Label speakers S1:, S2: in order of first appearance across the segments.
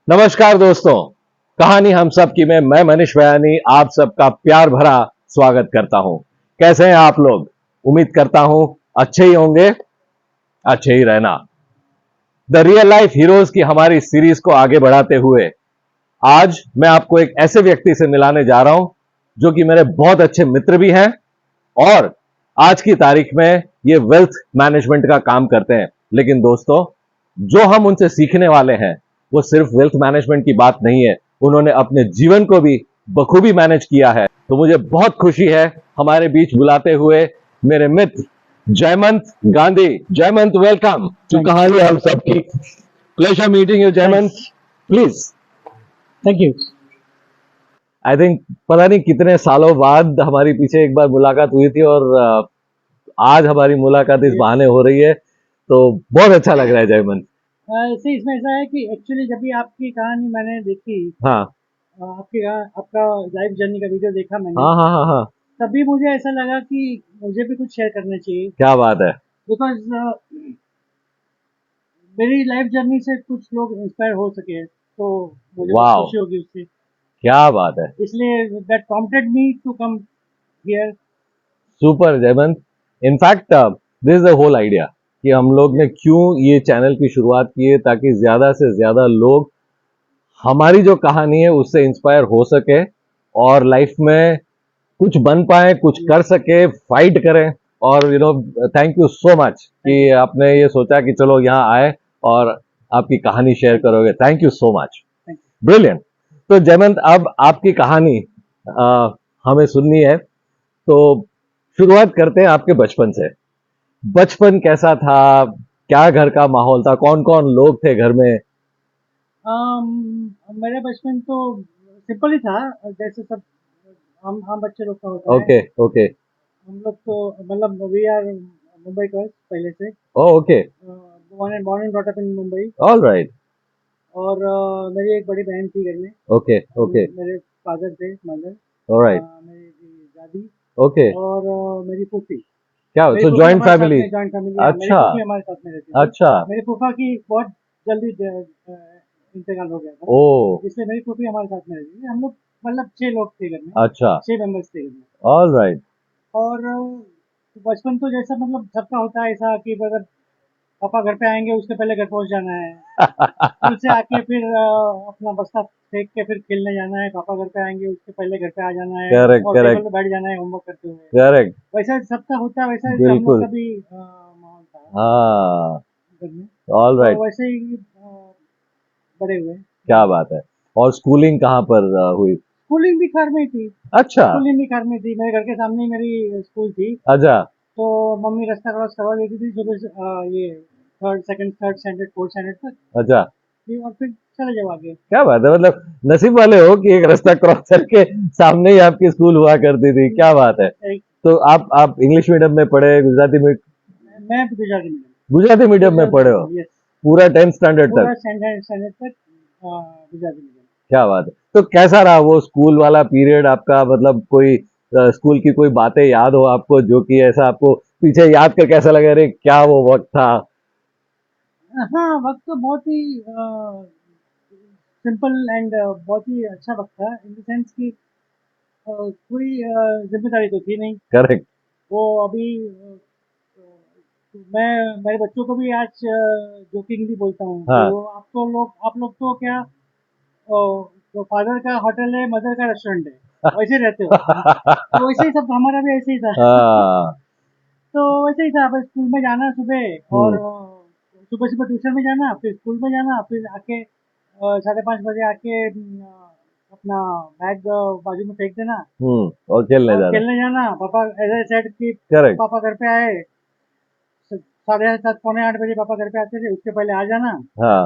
S1: नमस्कार दोस्तों, कहानी हम सब की में मैं मनीष बयानी आप सबका प्यार भरा स्वागत करता हूं। कैसे हैं आप लोग? उम्मीद करता हूं अच्छे ही होंगे, अच्छे ही रहना। द रियल लाइफ हीरोज की हमारी सीरीज को आगे बढ़ाते हुए आज मैं आपको एक ऐसे व्यक्ति से मिलाने जा रहा हूं जो कि मेरे बहुत अच्छे मित्र भी हैं और आज की तारीख में ये वेल्थ मैनेजमेंट का काम करते हैं। लेकिन दोस्तों, जो हम उनसे सीखने वाले हैं वो सिर्फ वेल्थ मैनेजमेंट की बात नहीं है, उन्होंने अपने जीवन को भी बखूबी मैनेज किया है। तो मुझे बहुत खुशी है हमारे बीच बुलाते हुए मेरे मित्र जयमंत गांधी। जयमंत, वेलकम टू कहानी हम सबकी। Pleasure meeting you Jaymant. Please.
S2: Thank you.
S1: I think पता नहीं कितने सालों बाद हमारी पीछे एक बार मुलाकात हुई थी और आज हमारी मुलाकात इस बहाने हो रही है, तो बहुत अच्छा लग रहा है जयमंत।
S2: ऐसे इसमें ऐसा है कि एक्चुअली जब भी आपकी कहानी मैंने देखी,
S1: हाँ
S2: आपका लाइफ जर्नी का वीडियो देखा मैंने,
S1: हाँ हाँ हाँ हाँ,
S2: तभी मुझे ऐसा लगा कि मुझे भी कुछ शेयर करना चाहिए।
S1: क्या बात है।
S2: बिकॉज मेरी लाइफ जर्नी से कुछ लोग इंस्पायर हो सके, तो मुझे बहुत
S1: वाह,
S2: खुशी होगी उससे।
S1: क्या बात है।
S2: इसलिए that prompted me to come here.
S1: Super Jaywant. In fact this is the whole idea कि हम लोग ने क्यों ये चैनल की शुरुआत की है, ताकि ज्यादा से ज्यादा लोग हमारी जो कहानी है उससे इंस्पायर हो सके और लाइफ में कुछ बन पाए, कुछ कर सके, फाइट करें। और थैंक यू सो मच कि आपने ये सोचा कि चलो यहाँ आए और आपकी कहानी शेयर करोगे। Thank you so much. Brilliant. तो जयवंत, अब आपकी कहानी हमें सुननी है, तो शुरुआत करते हैं आपके बचपन से। बचपन कैसा था? क्या घर का माहौल था? कौन कौन लोग थे घर में?
S2: मेरा बचपन तो सिंपल ही था, जैसे सब हम बच्चे लोग का होता है।
S1: Okay okay.
S2: हम लोग तो मतलब वी आर मुंबई गर्ल्स पहले से,
S1: okay.
S2: born and brought up in Mumbai.
S1: All right.
S2: और मेरी एक बड़ी बहन थी घर में।
S1: Okay okay.
S2: मेरे फादर थे, मदर,
S1: ऑल राइट।
S2: मेरी दादी
S1: ओके।
S2: और मेरी फूफी।
S1: क्या
S2: मेरी
S1: सो
S2: फूफी
S1: जॉइंट
S2: हमारे साथ
S1: फैमिली?
S2: में, जॉइंट फैमिली। हाँ, मेरी
S1: अच्छा
S2: फूफी हमारे साथ में रहती थी।
S1: अच्छा।
S2: मेरी फूफा की बहुत जल्दी इंतकाल हो गया था,
S1: ओ।
S2: इसलिए मेरी फूफी हमारे साथ में रहती थी। हम लोग मतलब 6 लोग थे घर में,
S1: अच्छा।
S2: 6 मेंबर्स थे घर में।
S1: All right.
S2: और बचपन तो जैसा मतलब सबका होता है ऐसा कि अगर पापा घर पे आएंगे उसके पहले घर पहुंच जाना है, स्कूल से आके फिर अपना बस्ता फेंक के फिर खेलने जाना है। पापा घर पे आएंगे उसके पहले घर पे आ जाना है
S1: करेक्ट
S2: और टेबल
S1: करेक्ट
S2: पे बैठ जाना है होमवर्क करते हुए।
S1: करेक्ट।
S2: वैसा सबका होता है, वैसा ही हम लोग
S1: बिल्कुल।
S2: का भी माहौल था
S1: हाँ।
S2: घर में।
S1: ऑल
S2: तो
S1: राइट।
S2: वैसे ही बड़े हुए।
S1: क्या बात है। और स्कूलिंग कहाँ पर हुई?
S2: स्कूलिंग भी घर में ही थी।
S1: अच्छा
S2: स्कूलिंग भी घर में थी, मेरे घर के सामने ही मेरी स्कूल थी।
S1: अच्छा
S2: तो मम्मी रास्ता क्रॉस करवा देती थी सुबह से, ये third second third standard fourth standard तक।
S1: अच्छा।
S2: और फिर चले जाओ आगे।
S1: क्या बात है, मतलब नसीब वाले हो कि एक रास्ता क्रॉस करके सामने ही आपकी स्कूल हुआ करती थी। क्या बात है।
S2: एक,
S1: तो आप इंग्लिश मीडियम में पढ़े, गुजराती में?
S2: मैं गुजराती मीडियम।
S1: गुजराती मीडियम में पढ़े हो?
S2: यस।
S1: पूरा 10th स्टैंडर्ड
S2: पूरा
S1: तक?
S2: स्टैंडर्ड स्टैंडर्ड तक गुजराती मीडियम।
S1: क्या बात है। तो कैसा रहा वो स्कूल वाला पीरियड आपका? मतलब कोई स्कूल की कोई बातें याद हो आपको, जो कि ऐसा आपको पीछे याद कर कैसा लगे, अरे क्या वो वक्त था?
S2: हाँ, वक्त तो बहुत ही सिंपल एंड बहुत ही अच्छा वक्त था, इन द सेंस कि कोई जिम्मेदारी तो थी नहीं।
S1: करेक्ट।
S2: वो अभी मैं मेरे बच्चों को भी आज जोकिंगली बोलता हूँ कि
S1: हाँ।
S2: वो आप लोग तो क्या, तो फादर का होटल है, मदर का रेस्टोरेंट है, वैसे रहते हो। तो वैसे ही सब हमारा भी ऐसे ही था।
S1: हाँ।
S2: तो वैसे ही था, बस स्कूल में जाना सुबह और
S1: हम्म।
S2: सुबह सुबह ट्यूशन में जाना, फिर स्कूल में जाना, फिर आके 5:30 बजे आके अपना बैग बाजू में फेंक देना
S1: और खेलने
S2: और
S1: जाना।
S2: खेलने जाना। पापा ऐसे सेट कि
S1: करेक्ट।
S2: पापा घर पे आए, 7:30 पौने 8 बजे पापा घर पे आते थे, उसके पहले आ जाना
S1: हाँ।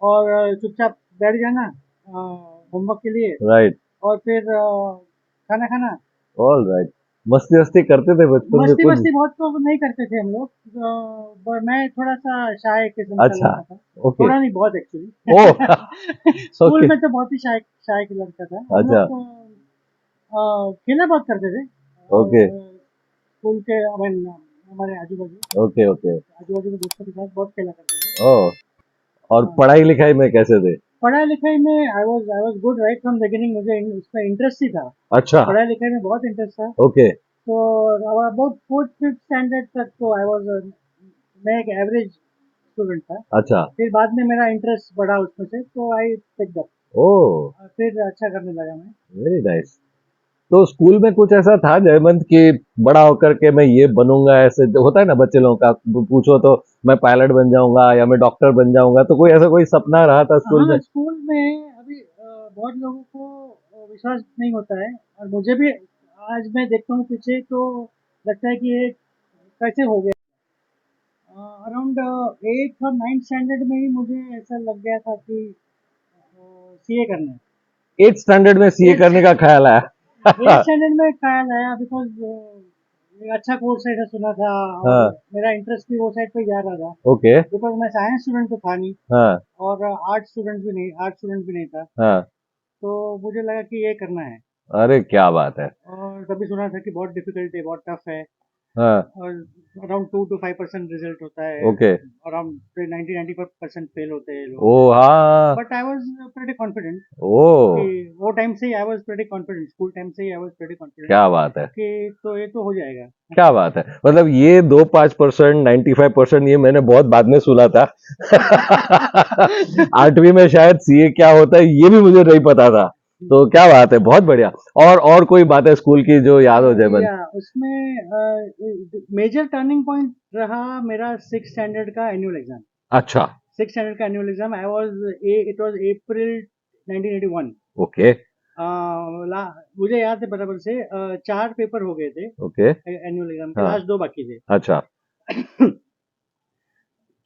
S2: और चुपचाप बैठ जाना होमवर्क के लिए।
S1: राइट।
S2: और फिर खाना खाना।
S1: All right. मस्ती वस्ती करते थे बचपन में
S2: मस्ती
S1: कुछ?
S2: वस्ती बहुत तो नहीं करते थे हम लोग, मैं थोड़ा सा शाय किस्म का
S1: अच्छा।
S2: लड़का था।
S1: ओके।
S2: थोड़ा नहीं, बहुत एक्चुअली।
S1: ओह।
S2: School
S1: okay.
S2: में तो बहुत ही शाय शाय का लड़का था हम लोग
S1: अच्छा।
S2: तो। खेलना बहुत करते थे
S1: ओके
S2: स्कूल के, I mean, हमारे आजू बाजू
S1: ओके ओके।
S2: आजू बाजू के दोस्तों के साथ बहुत खेला करते थे।
S1: ओह। और
S2: हाँ,
S1: पढ़ाई लिखाई में कैसे थे?
S2: पढ़ाई लिखाई में I was good right from beginning. मुझे उसमें इंटरेस्ट ही था,
S1: अच्छा,
S2: पढ़ाई लिखाई में बहुत इंटरेस्ट था।
S1: ओके,
S2: तो अबाउट फोर्थ फिफ्थ स्टैंडर्ड तक तो मैं एक एवरेज स्टूडेंट था।
S1: अच्छा,
S2: फिर बाद में मेरा इंटरेस्ट बढ़ा उसमें से, तो आई पिक्ड अप,
S1: ओ,
S2: फिर अच्छा करने लगा मैं।
S1: Very nice. तो स्कूल में कुछ ऐसा था जयवंत कि बड़ा होकर के मैं ये बनूंगा, ऐसे होता है ना बच्चे लोगों का, पूछो तो मैं पायलट बन जाऊंगा या मैं डॉक्टर बन जाऊंगा, तो कोई ऐसा कोई सपना रहा था स्कूल में?
S2: हाँ, स्कूल में अभी बहुत लोगों को विश्वास नहीं होता है, और मुझे भी आज मैं देखता हूँ पीछे तो लगता है कि ये कैसे हो गया। अराउंड 8th और 9th स्टैंडर्ड में ही मुझे ऐसा लग गया था कि सीए करना है।
S1: 8th स्टैंडर्ड में सीए
S2: एट
S1: करने का ख्याल
S2: एट
S1: आया?
S2: स्टैंडर्ड में ख्याल आया, बिकॉज अच्छा कोर्स है, ऐसा सुना था, और
S1: हाँ,
S2: मेरा इंटरेस्ट भी वो साइड पे जा रहा था।
S1: ओके,
S2: बिकॉज मैं साइंस स्टूडेंट तो था नहीं,
S1: हाँ,
S2: और आर्ट स्टूडेंट भी नहीं था।
S1: हाँ,
S2: तो मुझे लगा कि ये करना है।
S1: अरे क्या बात है।
S2: और तभी सुना था कि बहुत डिफिकल्ट है, बहुत टफ है,
S1: हाँ,
S2: और अराउंड 2 to 5% रिजल्ट होता है,
S1: ओके,
S2: अराउंड 90% फेल होते हैं
S1: ओ,
S2: लोग।
S1: हाँ,
S2: but I was pretty confident कि
S1: ओ,
S2: वो टाइम से ही I was pretty confident, school time से ही आई वाज प्रेटी कॉन्फिडेंट
S1: क्या बात है,
S2: कि तो ये तो हो जाएगा।
S1: क्या बात है। मतलब ये 2-5%, 95% ये मैंने बहुत बाद में सुना था। 8वीं में शायद सीए क्या होता है ये भी मुझे नहीं पता था। तो क्या बात है, बहुत बढ़िया। और कोई बात है स्कूल की जो याद हो जयवंत?
S2: या उसमें मेजर टर्निंग पॉइंट रहा मेरा 6th स्टैंडर्ड का एनुअल एग्जाम।
S1: अच्छा,
S2: 6th स्टैंडर्ड का annual exam it was April 1981।
S1: Okay,
S2: मुझे याद है बराबर से, 4 पेपर हो गए थे
S1: ओके,
S2: एनुअल एग्जाम के,
S1: हाँ,
S2: लास्ट 2 बाकी थे।
S1: अच्छा,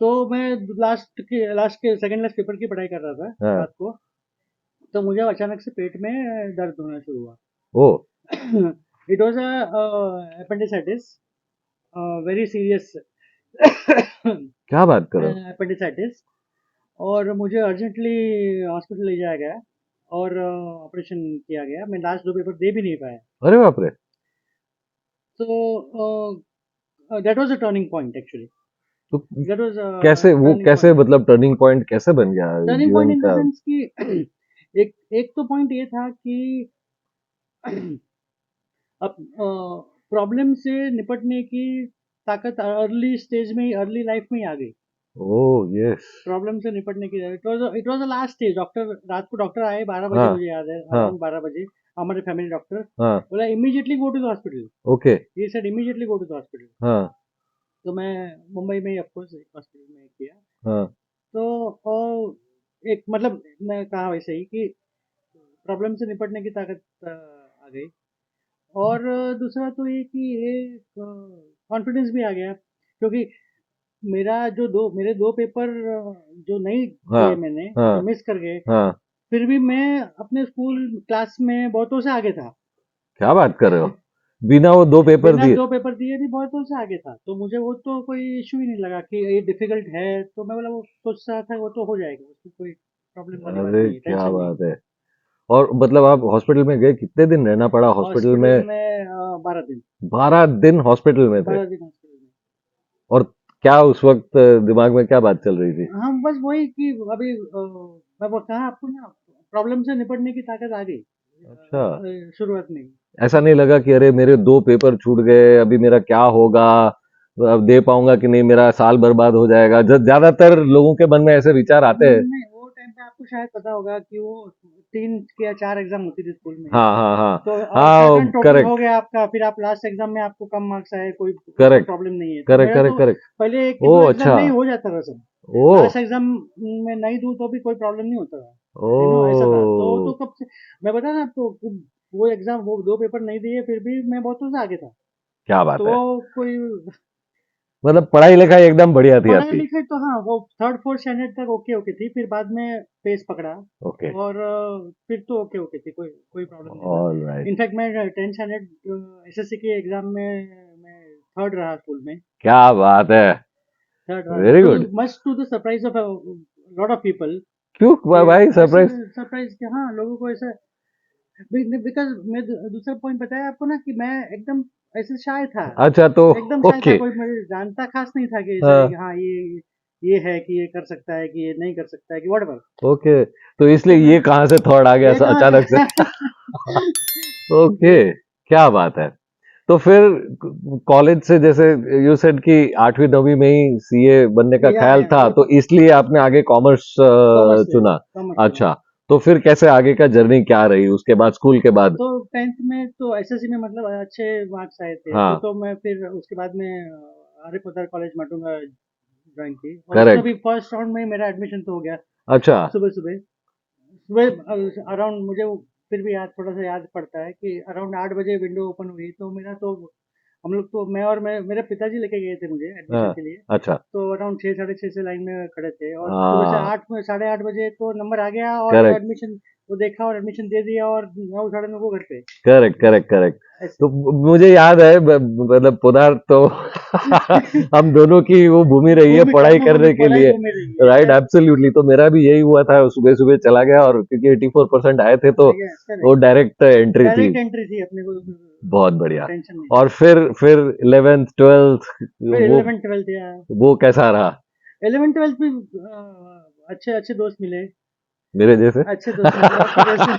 S2: तो मैं लास्ट के सेकंड लास्ट पेपर की पढ़ाई कर रहा था
S1: हाँ,
S2: रात को। तो मुझे अचानक से पेट में दर्द होना शुरू हुआ।
S1: Oh,
S2: it was appendicitis, very serious
S1: क्या बात करो,
S2: अपेंडिसाइटिस। और मुझे अर्जेंटली हॉस्पिटल ले जाया गया, और ऑपरेशन किया गया। मैं लास्ट 2 पेपर दे भी नहीं पाया।
S1: अरे बाप रे।
S2: तो that was a turning point actually.
S1: तो
S2: दैट वाज अ
S1: कैसे वो,
S2: टर्निंग
S1: कैसे
S2: पॉइंट।
S1: मतलब टर्निंग पॉइंट कैसे बन गया
S2: टर्निंग पॉइंट
S1: जीवन
S2: इन द
S1: का?
S2: सेंस कि एक एक तो पॉइंट ये था कि अब प्रॉब्लम से निपटने की ताकत अर्ली स्टेज में ही, अर्ली लाइफ में ही आ गई।
S1: ओ, यस,
S2: प्रॉब्लम से निपटने की it was the last stage. Doctor रात को डॉक्टर आए 12 बजे,
S1: हाँ,
S2: मुझे याद है,
S1: हाँ,
S2: अराउंड 12 बजे। हमारे फैमिली डॉक्टर
S1: हाँ,
S2: बोला immediately go to the hospital.
S1: Okay,
S2: ये said immediately go to the hospital.
S1: हाँ,
S2: तो मैं मुंबई में ही ऑफ कोर्स हॉस्पिटल में किया।
S1: हाँ,
S2: तो एक मतलब मैं कहा वैसे ही कि प्रॉब्लम से निपटने की ताकत आ गई। और दूसरा तो ये कि ये कॉन्फिडेंस भी आ गया, क्योंकि मेरे 2 पेपर जो नहीं
S1: हाँ,
S2: दिए मैंने, जो
S1: हाँ,
S2: मिस कर गए,
S1: हाँ,
S2: फिर भी मैं अपने स्कूल क्लास में बहुतों से आगे था।
S1: क्या बात कर रहे हो, बिना वो 2 पेपर
S2: बिना
S1: दिए?
S2: 2 पेपर दिए भी बहुतों से आगे था, तो मुझे वो तो कोई इशू ही नहीं लगा कि ये डिफिकल्ट है। तो मैं बोला, वो सोच रहा था वो तो हो जाएगा, उसमें कोई प्रॉब्लम वाली बात
S1: अरे
S2: नहीं है,
S1: क्या
S2: टेंशन नहीं।
S1: बात है। और मतलब आप हॉस्पिटल में गए, कितने दिन रहना पड़ा हॉस्पिटल
S2: हॉस्पिटल
S1: में?
S2: में 12 दिन।
S1: 12 दिन हॉस्पिटल में थे?
S2: 12 दिन हॉस्पिटल में।
S1: और क्या उस वक्त दिमाग में क्या बात चल रही थी?
S2: हम बस वही कि अभी मैं वो कहा आपको ना, प्रॉब्लम से निपटने की ताकत आ गई
S1: अच्छा,
S2: शुरुआत में ही।
S1: ऐसा नहीं लगा कि अरे मेरे 2 पेपर छूट गए, अभी मेरा क्या होगा, अब दे पाऊंगा कि नहीं, मेरा साल बर्बाद हो जाएगा? ज्यादातर लोगों के मन में ऐसे विचार आते हैं।
S2: नहीं, वो टाइम पे आपको शायद पता होगा कि वो 3 या 4 एग्जाम होती थी स्कूल में।
S1: हाँ, हाँ, हाँ,
S2: तो
S1: हाँ,
S2: सर्टेन टोटल हो
S1: करेक्ट,
S2: गया आपका, फिर आप लास्ट एग्जाम में आपको कम मार्क्स आए, कोई
S1: करेक्ट,
S2: प्रॉब्लम नहीं है। तो
S1: करेक्ट,
S2: मेरा
S1: करेक्ट,
S2: तो
S1: करेक्ट।
S2: पहले एक
S1: ओ,
S2: दो एग्जाम
S1: अच्छा,
S2: में ही हो जाता था सब।
S1: ओ,
S2: लास्ट एग्जाम में नहीं दूं तो भी कोई प्रॉब्लम नहीं होता था, ऐसा था। तो
S1: ओ,
S2: कब से मैं बता ना आपको कि वो 2 पेपर नहीं दिए, फिर भी मैं बहुतों से आगे था।
S1: क्या बात
S2: तो
S1: है।
S2: वो कोई
S1: मतलब पढ़ाई लिखाई एकदम बढ़िया थी
S2: पढ़ाई
S1: आपकी?
S2: लिखाई तो हाँ, वो 3rd 4th स्टैंडर्ड तक ओके ओके थी, फिर बाद में पेस पकड़ा।
S1: ओके,
S2: और फिर तो ओके ओके थी, कोई कोई प्रॉब्लम नहीं था।
S1: ऑल राइट,
S2: इनफैक्ट मैं 10th स्टैंडर्ड एसएससी के एग्जाम में मैं थर्ड रहा स्कूल में।
S1: क्या बात है,
S2: थर्ड रहा,
S1: very
S2: too
S1: good.
S2: Much to the surprise of lot of people.
S1: क्यों भाई
S2: ऐसा
S1: सरप्राइज?
S2: सरप्राइज कि हाँ, लोगों को ऐसा, बिकॉज मैं दूसरा पॉइंट बताया आपको ना कि मैं एकदम ऐसे शाय था।
S1: अच्छा, तो
S2: एकदम शाय था,
S1: ओके,
S2: कोई मुझे जानता खास नहीं था कि ऐसा है कि
S1: हाँ,
S2: हाँ, ये है कि ये कर सकता है कि ये नहीं कर सकता है कि व्हाटएवर।
S1: ओके, तो इसलिए ये कहाँ से थॉट आ गया
S2: ये कहाँ
S1: अचानक से?
S2: से
S1: ओके, क्या बात है। तो फिर कॉलेज से जैसे यू सेड कि 8वीं 9वीं में ही सीए बनने का ख्याल था,
S2: या
S1: तो इसलिए आपने आगे कॉमर्स
S2: कॉमर्स ले
S1: चुना।
S2: कॉमर्स चुना।
S1: अच्छा, तो फिर कैसे आगे का जर्नी क्या रही उसके बाद, स्कूल के बाद?
S2: तो 10th में तो एसएससी में मतलब अच्छे मार्क्स आए थे,
S1: हाँ,
S2: तो मैं फिर उसके बाद में आर्य पोद्दार कॉलेज माटुंगा ज्वाइन की, और उसमें
S1: करेक्ट।
S2: भी फर्स्ट राउंड में ही मेरा एडमिशन तो हो गया।
S1: अच्छा,
S2: सुबह सुबह सुबह अराउंड मुझे फिर भी याद, थोड़ा सा याद पड़ता है कि अराउंड 8 बजे विंडो ओपन हुई, तो मेरा तो हम लोग तो मैं और मैं मेरे पिताजी लेके गए थे मुझे एडमिशन
S1: हाँ,
S2: के लिए।
S1: अच्छा,
S2: तो अराउंड 6 साढ़े 6 से लाइन में खड़े थे, और सुबह से
S1: हाँ,
S2: 8 साढ़े 8 बजे तो नंबर आ गया, और
S1: करेक्ट,
S2: एडमिशन वो देखा और एडमिशन दे दिया, और 9 साढ़े 9 को घर पे
S1: करेक्ट, करेक्ट, करेक्ट।
S2: ऐसे।
S1: तो मुझे याद है, मतलब पुधार तो हम दोनों की वो भूमि रही है
S2: भूमि
S1: पढ़ाई
S2: कर्मभूमि
S1: करने के
S2: पढ़ाई
S1: लिए।
S2: भूमि रही है,
S1: राइट,
S2: करेक्ट।
S1: एब्सोल्युटली। तो मेरा भी यही हुआ था, सुबह सुबह चला गया, और क्योंकि 84% आए थे तो वो
S2: करेक्ट,
S1: डायरेक्ट एंट्री थी।
S2: डायरेक्ट एंट्री थी अपने को,
S1: बहुत बढ़िया।
S2: टेंशन नहीं
S1: और
S2: था।
S1: फिर 11th 12th
S2: फिर
S1: वो
S2: 11th 12th या
S1: वो कैसा रहा?
S2: 11th 12th में अच्छे अच्छे दोस्त मिले,
S1: मेरे जैसे?
S2: अच्छे दोस्त मिले आपके जैसे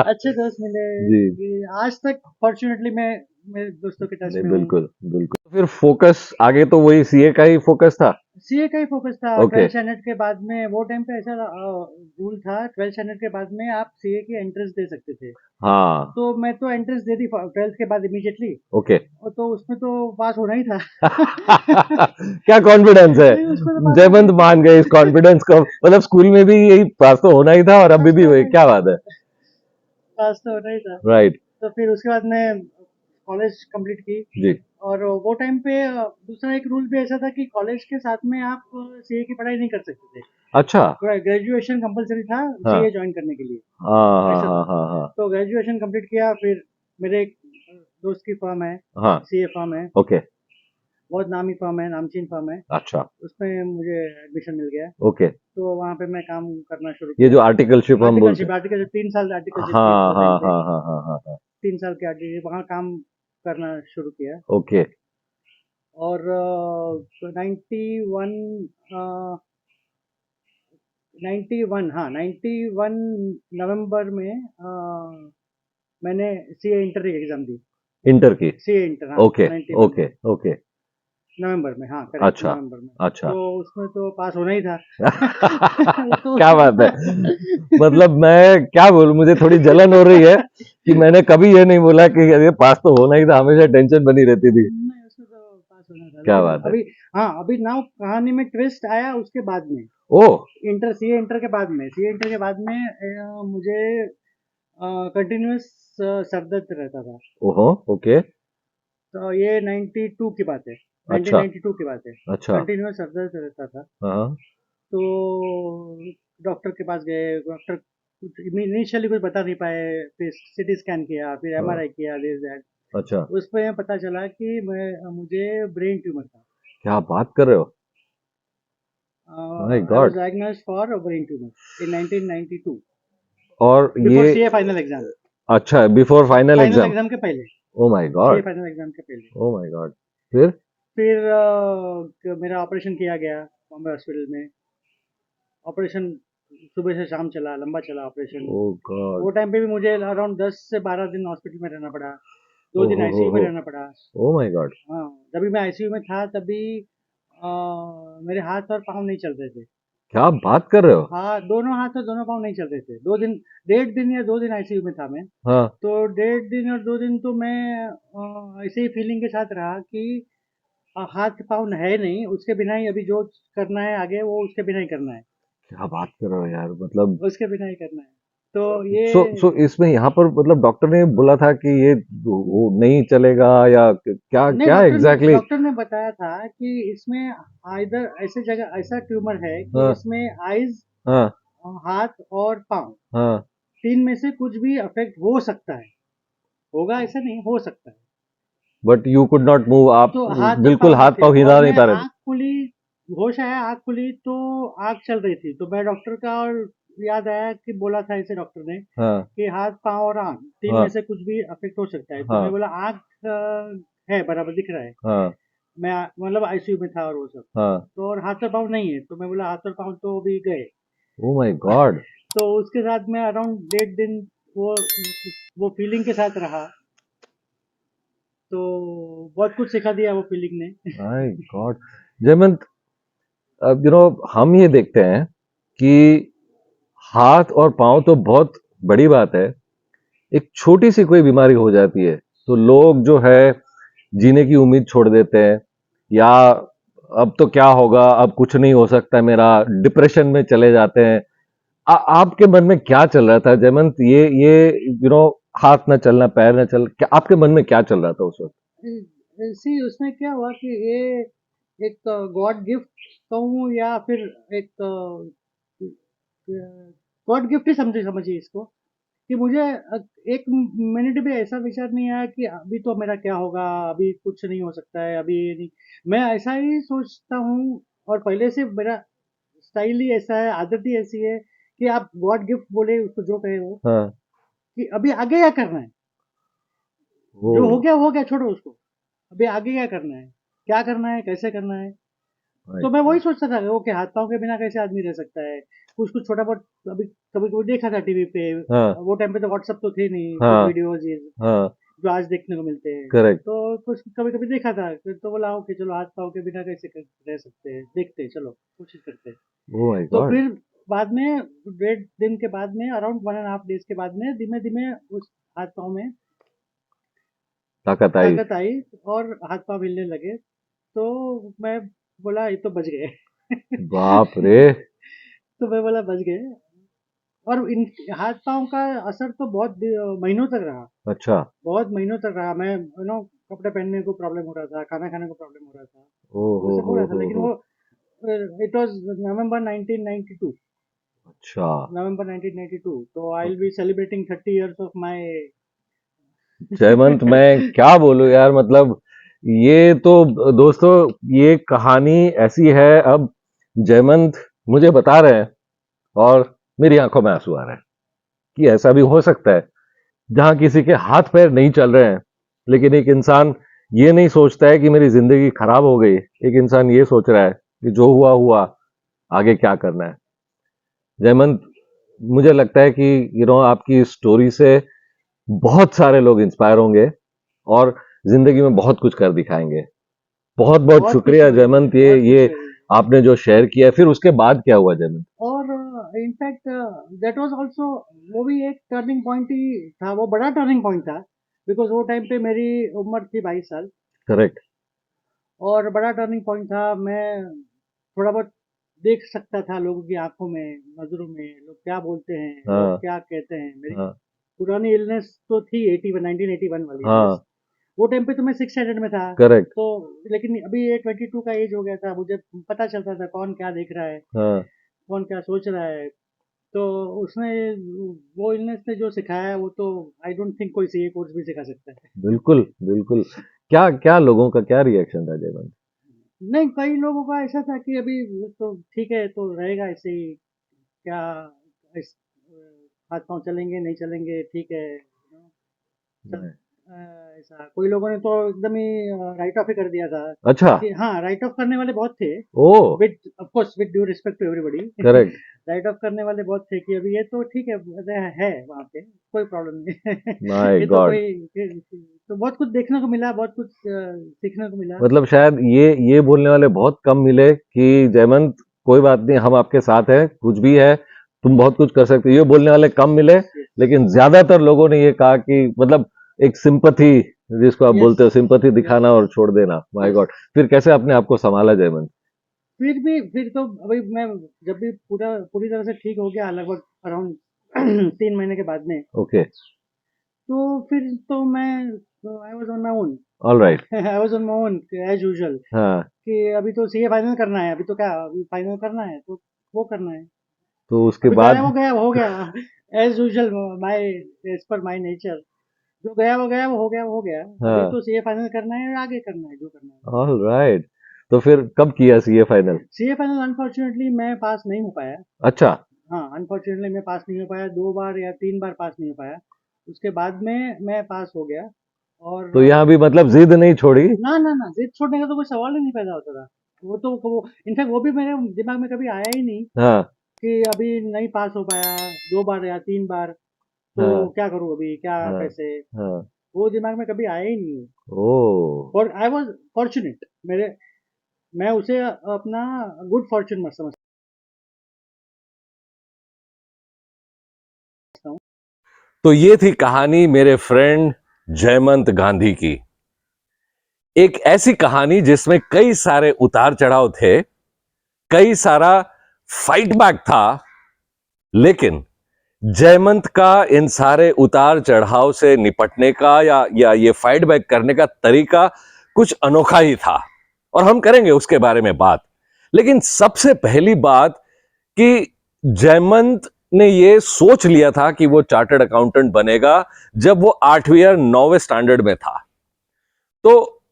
S2: अच्छे दोस्त मिले
S1: जी,
S2: कि आज तक फॉर्चुनेटली मैं मेरे दोस्तों के टच
S1: नहीं,
S2: में हूँ।
S1: बिल्कुल, बिल्कुल। तो फिर फोकस आगे तो वही सीए का ही फोकस था?
S2: सीए का ही फोकस था।
S1: ओके,
S2: 12th स्टैंडर्ड के बाद में वो टाइम पे ऐसा रूल था, 12th स्टैंडर्ड के बाद में आप सीए की एंट्रेंस दे सकते थे।
S1: हाँ,
S2: तो मैं तो एंट्रेंस दे दी 12th के बाद इमीडिएटली,
S1: ओके।
S2: और तो उसमें तो पास होना ही था
S1: क्या कॉन्फिडेंस है,
S2: नहीं, उसमें तो पास होना ही
S1: जयवंत
S2: था।
S1: मान गए इस कॉन्फिडेंस को। मतलब स्कूल में भी यही पास तो होना ही था, और अभी
S2: पास
S1: भी
S2: तो
S1: वही,
S2: होना ही
S1: क्या
S2: था,
S1: बात है।
S2: पास तो होना ही था।
S1: राइट,
S2: तो फिर उसके बाद में कॉलेज कंप्लीट की,
S1: जी।
S2: और वो टाइम पे दूसरा एक रूल भी ऐसा था कि कॉलेज के साथ में आप सीए की पढ़ाई नहीं कर सकते थे।
S1: अच्छा,
S2: ग्रेजुएशन कंपलसरी था
S1: हाँ,
S2: सीए ज्वाइन करने के लिए,
S1: हाँ, हाँ,
S2: ऐसा
S1: हाँ,
S2: था।
S1: हाँ, हाँ,
S2: तो ग्रेजुएशन कंप्लीट किया, फिर मेरे एक दोस्त की फर्म है,
S1: हाँ,
S2: सीए फर्म है,
S1: ओके,
S2: बहुत नामी फर्म है, नामचीन फर्म है।
S1: अच्छा,
S2: उसमें मुझे एडमिशन मिल गया,
S1: ओके।
S2: तो वहाँ पे मैं काम करना शुरू
S1: ये
S2: किया।
S1: जो आर्टिकलशिप हम बोलते
S2: आर्टिकलशिप
S1: हैं।
S2: आर्टिकलशिप 3 साल आर्टिकलशिप थी
S1: हाँ,
S2: वो टाइम
S1: हाँ,
S2: पे।
S1: हाँ, हाँ, हाँ, हाँ, हाँ,
S2: 3 साल की आर्टिकलशिप, वहाँ काम करना शुरू किया।
S1: ओके,
S2: और 91 91, हाँ 91 नवंबर में मैंने सीए इंटर की एग्जाम दी।
S1: इंटर की।
S2: सीए इंटर, हाँ
S1: ओके,
S2: 91 में
S1: ओके, ओके,
S2: नवंबर में, हाँ करेक्ट,
S1: अच्छा,
S2: नवंबर में।
S1: अच्छा।
S2: तो उसमें तो पास होना ही था तो
S1: क्या
S2: उसमें
S1: बात है। मतलब मैं क्या बोलूं, मुझे थोड़ी जलन हो रही है कि मैंने कभी ये नहीं बोला कि अरे पास तो होना ही था, हमेशा टेंशन बनी रहती थी।
S2: नहीं, उसमें तो पास होना था,
S1: क्या
S2: लेकिन
S1: बात है।
S2: अभी, हाँ अभी नाउ कहानी में ट्विस्ट आया उसके बाद में।
S1: ओह,
S2: इंटर सीए इंटर के बाद में, सीए इंटर के बाद में मुझे कंटिन्यूअस सर दर्द रहता था।
S1: ओहो, ओके,
S2: तो ये 92 की बात है,
S1: अच्छा,
S2: 1992 की बात है।
S1: अच्छा,
S2: कंटिन्यूअस सर दर्द रहता था।
S1: हाँ,
S2: तो डॉक्टर के पास गए, डॉक्टर कुछ इनिशियली कुछ बता नहीं पाए, फिर सीटी स्कैन किया, फिर
S1: हाँ,
S2: एमआरआई किया, दिस दैट।
S1: अच्छा,
S2: उसमें पता चला कि मुझे ब्रेन ट्यूमर था।
S1: क्या बात कर रहे हो? My
S2: I was
S1: God.
S2: Diagnosed for brain tumour इन 1992,
S1: और
S2: बिफोर
S1: ये,
S2: सीए फाइनल एग्जाम।
S1: अच्छा, before final
S2: final
S1: exam.
S2: Exam के पहले,
S1: oh my
S2: CA
S1: God,
S2: final exam के पहले।
S1: Oh my God. फिर?
S2: फिर मेरा ऑपरेशन किया गया बॉम्बे हॉस्पिटल में। ऑपरेशन सुबह से शाम चला, लंबा चला ऑपरेशन।
S1: ओ गॉड।
S2: वो टाइम पे भी मुझे अराउंड 10 से 12 दिन हॉस्पिटल में रहना पड़ा, 2 दिन
S1: ओ
S2: आईसीयू में
S1: हो,
S2: रहना पड़ा।
S1: Oh my God.
S2: हाँ, जब भी मैं आईसीयू में था तभी अ, मेरे हाथ और पाँव नहीं चल रहे थे।
S1: क्या बात कर रहे हो?
S2: हाँ, दोनों हाथ और दोनों पाँव नहीं चल रहे थे। 2 दिन, 1.5 दिन या 2 दिन आईसीयू में था मैं।
S1: हाँ,
S2: तो 1.5 दिन और 2 दिन तो मैं ऐसे ही फीलिंग के साथ रहा कि हाथ पाँव है नहीं, उसके बिना ही अभी जो करना है आगे वो उसके बिना ही करना है,
S1: क्या बात कर रहे हो यार, मतलब।
S2: उसके बिना ही करना है। तो ये
S1: सो इसमें यहाँ पर मतलब डॉक्टर ने बोला था कि ये वो नहीं चलेगा, या क्या
S2: नहीं,
S1: क्या एग्जैक्टली?
S2: डॉक्टर ने बताया था कि इसमें आइदर ऐसे जगह ऐसा ट्यूमर है कि
S1: हाँ,
S2: इसमें आइज,
S1: हाँ,
S2: हाथ और पाँव,
S1: हाँ,
S2: 3 में से कुछ भी अफेक्ट हो सकता है। होगा ऐसा नहीं, हो सकता है।
S1: But you could not move, आप
S2: तो हाथ और
S1: बिल्कुल
S2: पाँव नहीं
S1: हाथ
S2: थे,
S1: पाँव
S2: और
S1: हिला नहीं
S2: मैं
S1: पा रहे थे?
S2: आँख खुली, होश आया, आँख खुली तो आँख चल रही थी। तो मैं डॉक्टर का, और याद आया कि बोला था ऐसे डॉक्टर ने
S1: हाँ,
S2: कि हाथ, पाँव और आँख 3 में
S1: हाँ,
S2: से कुछ भी अफेक्ट हो सकता है। तो मैं
S1: हाँ,
S2: बोला आँख है, बराबर दिख रहा है।
S1: हाँ,
S2: मैं मतलब आईसीयू में था और वो सब,
S1: हाँ।
S2: तो और हाथ और पाँव नहीं है, तो मैं बोला हाथ और पाँव तो अभी गए।
S1: Oh my God.
S2: तो उसके साथ मैं अराउंड 1.5 दिन वो वो फीलिंग के साथ रहा, तो बहुत कुछ सिखा दिया वो फीलिंग ने।
S1: My God. जयमंत, अब हम ये देखते हैं कि हाथ और पाँव तो बहुत बड़ी बात है, एक छोटी सी कोई बीमारी हो जाती है तो लोग जो है जीने की उम्मीद छोड़ देते हैं, या अब तो क्या होगा, अब कुछ नहीं हो सकता मेरा, डिप्रेशन में चले जाते हैं। आपके मन में क्या चल रहा था जयमंत? ये हाथ ना चलना, पैर ना चल, क्या आपके मन में क्या चल रहा था उस वक्त?
S2: सी उसमें क्या हुआ कि ये एक गॉड गिफ्ट कहूँ या फिर एक गॉड गिफ्ट ही समझिए इसको, कि मुझे एक मिनट भी ऐसा विचार नहीं आया कि अभी तो मेरा क्या होगा, अभी कुछ नहीं हो सकता है, अभी ये नहीं। मैं ऐसा ही सोचता हूँ, और पहले से मेरा स्टाइल ही ऐसा है, आदत ही ऐसी है कि आप गॉड गिफ्ट बोले उसको जो कहे वो,
S1: हाँ।
S2: कि अभी आगे क्या करना है,
S1: वो
S2: जो हो गया छोड़ो उसको, अभी आगे क्या करना है, क्या करना है, कैसे करना है। तो मैं वही सोचता था, ओके हाथ पाँव के बिना कैसे आदमी रह सकता है, कुछ कुछ छोटा बहुत अभी कभी कभी देखा था टीवी पे।
S1: हाँ।
S2: वो टाइम पे तो व्हाट्सअप तो थे नहीं, कुछ
S1: हाँ।
S2: वीडियोज
S1: हाँ।
S2: जो आज देखने को मिलते हैं।
S1: करेक्ट।
S2: तो कुछ कभी कभी देखा था, फिर तो बोला ओके चलो हाथ पाँव के बिना कैसे रह सकते हैं, देखते हैं, चलो कोशिश करते हैं।
S1: ओ माय
S2: तो
S1: गॉड।
S2: फिर बाद में 1.5 दिन के बाद में, अराउंड 1.5 डेज के बाद में, धीमे धीमे उस हाथ पाँव में
S1: ताकत आई।
S2: ताकत आई और हाथ पाँव हिलने लगे। तो मैं बोला ये तो बच गए।
S1: बाप रे।
S2: तो मैं बोला बच गए। और इन हाथ पाँव का असर तो बहुत महीनों तक रहा,
S1: अच्छा।
S2: बहुत महीनों तक रहा। मैं कपड़े पहनने को प्रॉब्लम हो रहा था, खाना खाने को प्रॉब्लम हो रहा था,
S1: ओ
S2: वो सब हो रहा था, लेकिन
S1: हो।
S2: वो इट वाज नवंबर 1992,
S1: अच्छा।
S2: नवंबर 1992, तो I will be celebrating 30 years of my.
S1: Jaywant, मैं क्या बोलूं यार, मतलब ये तो दोस्तों, ये कहानी ऐसी है। अब जयवंत मुझे बता रहे हैं और मेरी आंखों में आंसू आ रहे हैं कि ऐसा भी हो सकता है जहां किसी के हाथ पैर नहीं चल रहे हैं, लेकिन एक इंसान ये नहीं सोचता है कि मेरी जिंदगी खराब हो गई। एक इंसान ये सोच रहा है कि जो हुआ हुआ, आगे क्या करना है। जयमंत, मुझे लगता है कि आपकी स्टोरी से बहुत सारे लोग इंस्पायर होंगे और जिंदगी में बहुत कुछ कर दिखाएंगे। बहुत बहुत
S2: बहुत खुशी
S1: शुक्रिया
S2: हुई,
S1: जयमंत,
S2: बहुत
S1: ये
S2: खुशी हुई।
S1: आपने जो शेयर किया। फिर उसके बाद क्या हुआ जयमंत?
S2: और इनफैक्ट दैट वाज आल्सो, वो भी एक टर्निंग पॉइंट ही था, वो बड़ा टर्निंग पॉइंट था, बिकॉज वो टाइम पे मेरी उम्र थी 22 साल।
S1: करेक्ट।
S2: और बड़ा टर्निंग पॉइंट था। मैं थोड़ा बहुत देख सकता था लोगों की आंखों में, नजरों में, लोग क्या बोलते हैं, लोग
S1: हाँ।
S2: क्या कहते हैं। मेरी
S1: हाँ।
S2: पुरानी इलनेस तो थी 1981 वाली इलनेस।
S1: हाँ।
S2: वो टाइम पे तो मैं 6 स्टैंडर्ड में था।
S1: करेक्ट।
S2: तो लेकिन अभी ये 22 का एज हो गया था, मुझे पता चलता था कौन क्या देख रहा है,
S1: हाँ।
S2: कौन क्या सोच रहा है। तो उसने, वो इलनेस ने जो सिखाया वो तो आई डोंट थिंक कोई सीए कोर्स भी सिखा सकता है।
S1: बिल्कुल बिल्कुल। क्या क्या लोगों का क्या रिएक्शन था जयवंत?
S2: नहीं, कई लोगों का ऐसा था कि अभी तो ठीक है, तो रहेगा ऐसे ही, क्या इस हाथ पाँव चलेंगे नहीं चलेंगे, ठीक है, चल
S1: नहीं।
S2: ऐसा कोई लोगों ने तो एकदम ही राइट ऑफ ही कर दिया था।
S1: अच्छा।
S2: कि हाँ, राइट ऑफ करने वाले बहुत थे,
S1: ओ।
S2: With of course with due respect to everybody.
S1: Correct.
S2: Right off करने वाले बहुत थे कि अभी ये तो ठीक है वहाँ पे कोई प्रॉब्लम नहीं है।
S1: माय
S2: ये तो
S1: गॉड।
S2: कोई, तो बहुत कुछ देखने को मिला, बहुत कुछ सीखने को मिला।
S1: मतलब शायद ये बोलने वाले बहुत कम मिले कि जयवंत, कोई बात नहीं, हम आपके साथ हैं, कुछ भी है, तुम बहुत कुछ कर सकते हो। ये बोलने वाले कम मिले,
S2: यस यस
S1: लेकिन ज्यादातर लोगों ने ये कहा कि मतलब एक सिंपथी, जिसको आप
S2: यस
S1: बोलते हो सिंपथी
S2: यस
S1: दिखाना और छोड़ देना। My
S2: yes.
S1: गॉड। फिर कैसे अपने आप को संभाला जयवंत?
S2: फिर तो अभी मैं जब भी पूरी तरह से ठीक हो गया, लगभग अराउंड 3 महीने के बाद में,
S1: ओके।
S2: तो फिर तो मैं I was on my own.
S1: All right.
S2: I was on my own as usual,
S1: हाँ।
S2: कि अभी तो सीए फाइनल करना है, अभी तो क्या, अभी फाइनल करना है तो वो करना है।
S1: तो उसके
S2: अभी गया
S1: बाद?
S2: वो गया वो हो गया, as usual, my as per my nature, जो गया वो गया, वो हो गया वो हो गया। अभी
S1: हाँ।
S2: तो सीए फाइनल करना है, आगे करना है जो करना है।
S1: All right. तो फिर कब किया CA final?
S2: CA final unfortunately मैं पास नहीं हो पाया।
S1: अच्छा।
S2: हाँ, अनफॉर्चुनेटली मैं पास नहीं हो पाया, 2 बार या 3 बार पास नहीं हो पाया। उसके बाद में मैं पास हो गया। और
S1: तो यहाँ भी मतलब जिद नहीं छोड़ी।
S2: ना ना ना, जिद छोड़ने का तो कोई सवाल ही नहीं पैदा होता था। वो इनफैक्ट वो भी मेरे दिमाग में कभी आया ही नहीं
S1: हाँ
S2: कि अभी नहीं पास हो पाया 2 बार या 3 बार, तो
S1: हाँ
S2: क्या करूँ अभी, क्या
S1: हाँ
S2: कैसे?
S1: हाँ।
S2: वो दिमाग में कभी आया ही नहीं।
S1: ओ।
S2: और आई वाज़ फॉर्च्यूनेट, मेरे मैं उसे अपना गुड फॉर्च्यून मत समझता हूँ।
S1: तो ये थी कहानी मेरे फ्रेंड जयमंत गांधी की। एक ऐसी कहानी जिसमें कई सारे उतार चढ़ाव थे, कई सारा फाइट बैक था, लेकिन जयमंत का इन सारे उतार चढ़ाव से निपटने का या ये फाइट बैक करने का तरीका कुछ अनोखा ही था, और हम करेंगे उसके बारे में बात। लेकिन सबसे पहली बात कि जयमंत ने ये सोच लिया था कि वो चार्टर्ड अकाउंटेंट बनेगा जब वो 8वीं या 9वें स्टैंडर्ड में था। तो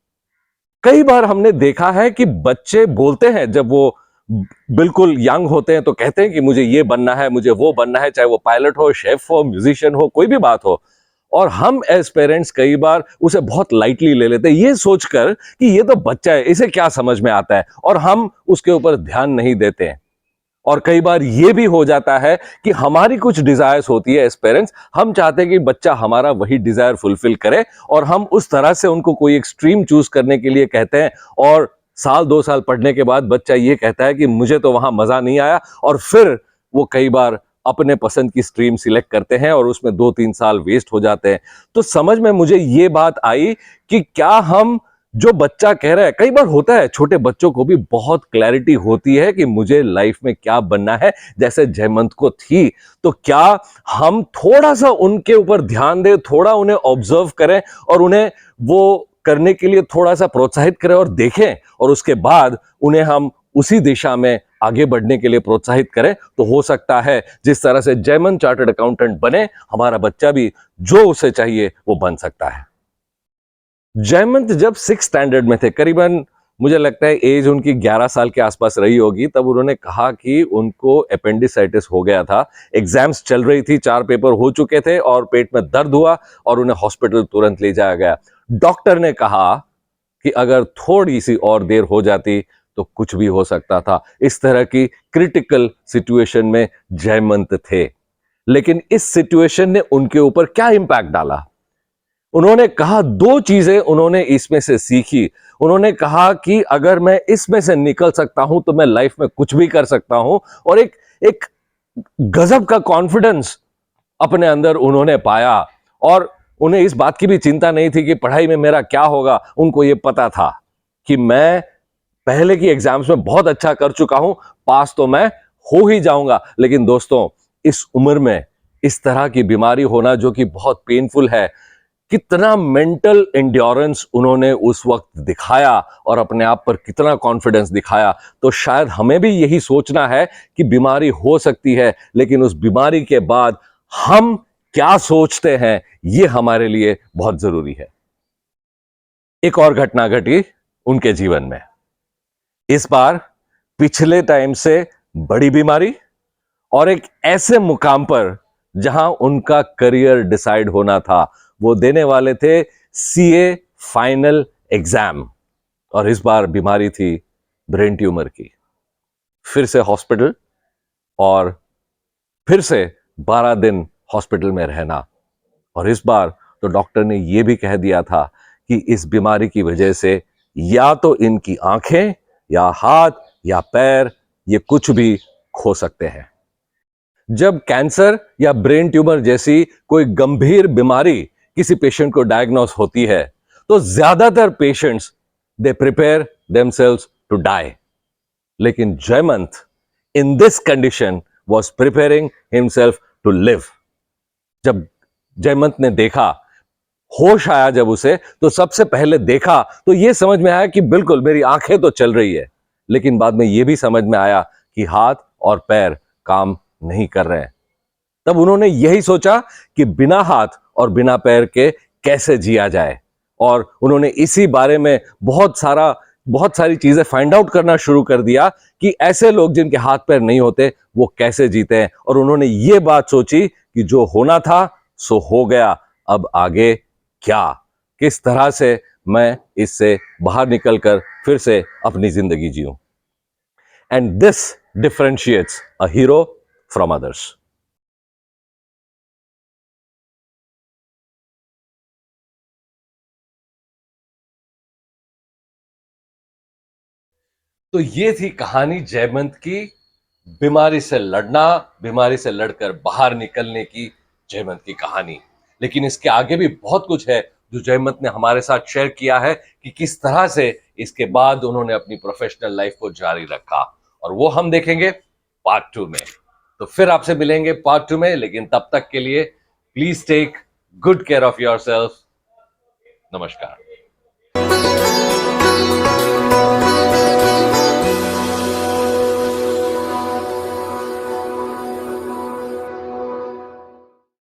S1: कई बार हमने देखा है कि बच्चे बोलते हैं जब वो बिल्कुल यंग होते हैं तो कहते हैं कि मुझे ये बनना है, मुझे वो बनना है, चाहे वो पायलट हो, शेफ हो, म्यूजिशियन हो, कोई भी बात हो। और हम एज पेरेंट्स कई बार उसे बहुत लाइटली ले लेते हैं, ये सोचकर कि ये तो बच्चा है, इसे क्या समझ में आता है, और हम उसके ऊपर ध्यान नहीं देते हैं। और कई बार यह भी हो जाता है कि हमारी कुछ डिजायर्स होती है एज पेरेंट्स, हम चाहते हैं कि बच्चा हमारा वही डिजायर फुलफिल करे, और हम उस तरह से उनको कोई एक स्ट्रीम चूज करने के लिए कहते हैं, और साल 2 साल पढ़ने के बाद बच्चा ये कहता है कि मुझे तो वहां मजा नहीं आया, और फिर वो कई बार अपने पसंद की स्ट्रीम सिलेक्ट करते हैं और उसमें 2-3 साल वेस्ट हो जाते हैं। तो समझ में मुझे ये बात आई कि क्या हम जो बच्चा कह रहा है, कई बार होता है छोटे बच्चों को भी बहुत क्लैरिटी होती है कि मुझे लाइफ में क्या बनना है, जैसे जयमंत को थी। तो क्या हम थोड़ा सा उनके ऊपर ध्यान दें, थोड़ा उन्हें ऑब्जर्व करें और उन्हें वो करने के लिए थोड़ा सा प्रोत्साहित करें और देखें, और उसके बाद उन्हें हम उसी दिशा में आगे बढ़ने के लिए प्रोत्साहित करें, तो हो सकता है जिस तरह से जयमंत चार्टर्ड अकाउंटेंट बने, हमारा बच्चा भी जो उसे चाहिए वो बन सकता है। जयमंत जब 6th स्टैंडर्ड में थे, करीबन मुझे लगता है एज उनकी 11 साल के आसपास रही होगी, तब उन्होंने कहा कि उनको अपेंडिसाइटिस हो गया था। एग्जाम्स चल रही थी, 4 पेपर हो चुके थे और पेट में दर्द हुआ और उन्हें हॉस्पिटल तुरंत ले जाया गया। डॉक्टर ने कहा कि अगर थोड़ी सी और देर हो जाती तो कुछ भी हो सकता था। इस तरह की क्रिटिकल सिचुएशन में जयमंत थे। लेकिन इस सिचुएशन ने उनके ऊपर क्या इंपैक्ट डाला? उन्होंने कहा, 2 चीजें उन्होंने इसमें से सीखी। उन्होंने कहा कि अगर मैं इसमें से निकल सकता हूं तो मैं लाइफ में कुछ भी कर सकता हूं, और एक एक गजब का कॉन्फिडेंस अपने अंदर उन्होंने पाया। और उन्हें इस बात की भी चिंता नहीं थी कि पढ़ाई में मेरा क्या होगा। उनको यह पता था कि मैं पहले की एग्जाम्स में बहुत अच्छा कर चुका हूं, पास तो मैं हो ही जाऊंगा। लेकिन दोस्तों, इस उम्र में इस तरह की बीमारी होना जो कि बहुत पेनफुल है, कितना मेंटल एंड्योरेंस उन्होंने उस वक्त दिखाया और अपने आप पर कितना कॉन्फिडेंस दिखाया। तो शायद हमें भी यही सोचना है कि बीमारी हो सकती है, लेकिन उस बीमारी के बाद हम क्या सोचते हैं, यह हमारे लिए बहुत जरूरी है। एक और घटना घटी उनके जीवन में, इस बार पिछले टाइम से बड़ी बीमारी, और एक ऐसे मुकाम पर जहां उनका करियर डिसाइड होना था। वो देने वाले थे सीए फाइनल एग्जाम, और इस बार बीमारी थी ब्रेन ट्यूमर की। फिर से हॉस्पिटल, और फिर से 12 दिन हॉस्पिटल में रहना। और इस बार तो डॉक्टर ने यह भी कह दिया था कि इस बीमारी की वजह से या तो इनकी आंखें या हाथ या पैर, ये कुछ भी खो सकते हैं। जब कैंसर या ब्रेन ट्यूमर जैसी कोई गंभीर बीमारी किसी पेशेंट को डायग्नोस होती है, तो ज्यादातर patients they prepare themselves to die. लेकिन Jaymant in this condition was preparing himself to live. जब जयमंत ने देखा, होश आया जब उसे, तो सबसे पहले देखा तो यह समझ में आया कि बिल्कुल मेरी आंखें तो चल रही है, लेकिन बाद में यह भी समझ में आया कि हाथ और पैर काम नहीं कर रहे हैं। तब उन्होंने यही सोचा कि बिना हाथ और बिना पैर के कैसे जिया जाए, और उन्होंने इसी बारे में बहुत सारी चीजें फाइंड आउट करना शुरू कर दिया कि ऐसे लोग जिनके हाथ पैर नहीं होते वो कैसे जीते हैं। और उन्होंने ये बात सोची कि जो होना था सो हो गया, अब आगे क्या। किस तरह से मैं इससे बाहर निकलकर फिर से अपनी जिंदगी जीऊं। And this differentiates a hero from others. तो ये थी कहानी जयमंत की, बीमारी से लड़ना, बीमारी से लड़कर बाहर निकलने की जयमंत की कहानी। लेकिन इसके आगे भी बहुत कुछ है जो जयमंत ने हमारे साथ शेयर किया है कि किस तरह से इसके बाद उन्होंने अपनी प्रोफेशनल लाइफ को जारी रखा, और वो हम देखेंगे पार्ट 2 में। तो फिर आपसे मिलेंगे पार्ट 2 में, लेकिन तब तक के लिए please take good care of yourself. नमस्कार।